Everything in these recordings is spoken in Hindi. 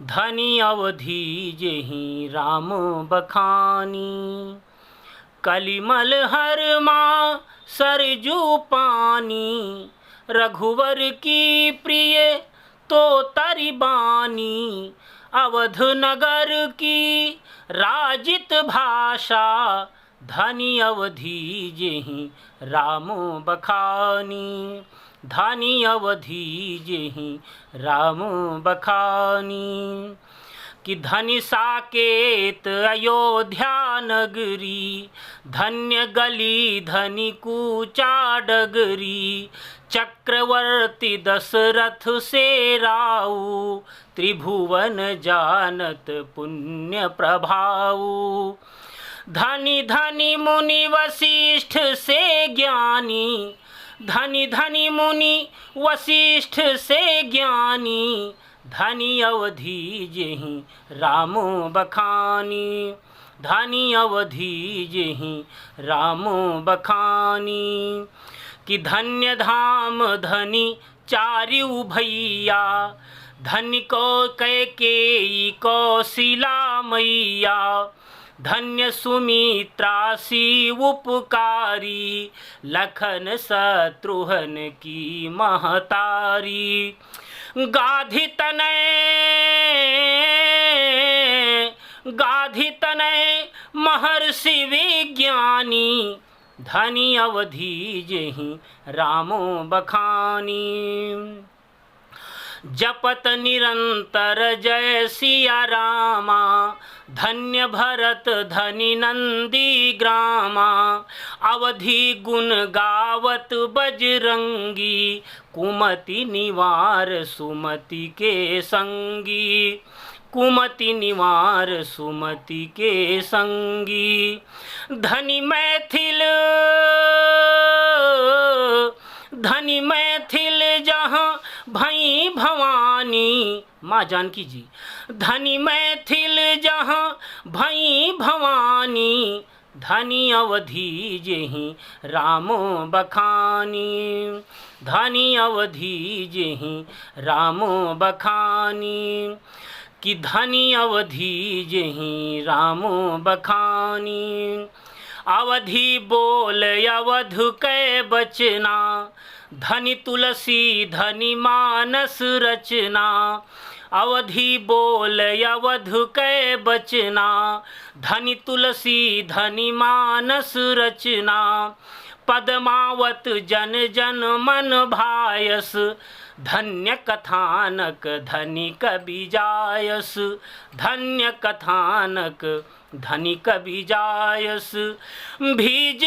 धनी अवधि जेहि राम बखानी। कलिमल हर माँ सरजू पानी, रघुवर की प्रिय तो तरि बानी। अवध नगर की राजित भाषा, धनी अवधि जेहि राम बखानी। धनी अवधि जेहि राम बखानी। कि धनि साकेत अयोध्या नगरी, धन्य गली धनि कूचा डगरी। चक्रवर्ती दशरथ से राऊ, त्रिभुवन जानत पुण्य प्रभाऊ। धनि धनि मुनि वशिष्ठ से ज्ञानी, धनि धनि मुनि वशिष्ठ से ज्ञानी। धनी अवधि जेहि राम बखानी। धनी अवधि जेहि राम बखानी। कि धन्य धाम धनी चारिउ भैया, धन्य को कैकेयी कौशिला मैया। धन्य सुमित्रा सी उपकारी, लखन शत्रुघ्न की महतारी। गाधि तनय महर्षि विज्ञानी, धनी अवधि जेहि राम बखानी। जपत निरंतर जय सिया रामा, धन्य भरत धनि नंदी ग्रामा। अवधि गुण गावत बजरंगी, कुमति निवार सुमति के संगी। कुमति निवार सुमति के संगी। धनि मैथिल जहाँ भई भवानी, माँ जानकी जी। धनि मैथिल जहाँ भई भवानी, धनी अवधि जेहि राम बखानी। धनी अवधि जेहि राम बखानी। कि धनी अवधि जेहि राम बखानी। अवधि बोल अवध कै बचना, धनि तुलसी धनि मानस रचना। अवधि बोल अवध कै बचना, धनि तुलसी धनि मानस रचना। पद्मावत जन जन मन भायस, धन्य कथानक धनि कबि जायस। धन्य कथानक धनि कबि जायस। भीज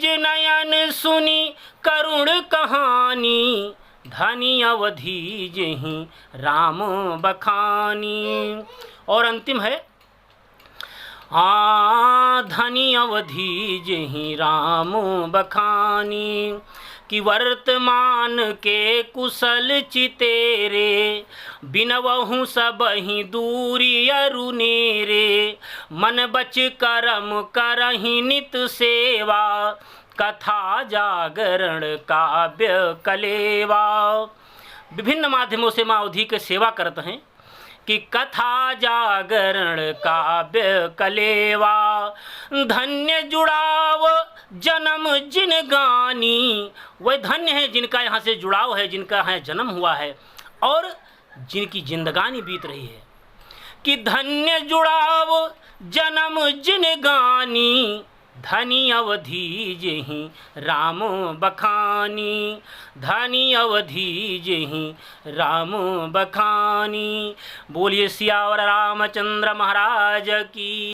नयन सुनी करुण कहानी, धनी अवधि जेहि राम बखानी। और अंतिम है धनी अवधि जेहि राम बखानी। कि वर्तमान के कुशल चितेरे, बिनवहु सबहि दूरी अरुनेरे। मन बच करम करहि नित सेवा, कथा जागरण काव्य कलेवा। विभिन्न माध्यमों से माँ अवधि के सेवा करते हैं। कि कथा जागरण काव्य कलेवा, धन्य जुड़ाव जन्म जिन गानी। वह धन्य है जिनका यहाँ से जुड़ाव है, जिनका यहाँ जन्म हुआ है और जिनकी जिंदगानी बीत रही है। कि धन्य जुड़ाव जन्म जिन गानी, धनी अवधि जेहि राम बखानी। धनी अवधि जेहि राम बखानी। बोलिए सियावर रामचंद्र महाराज की।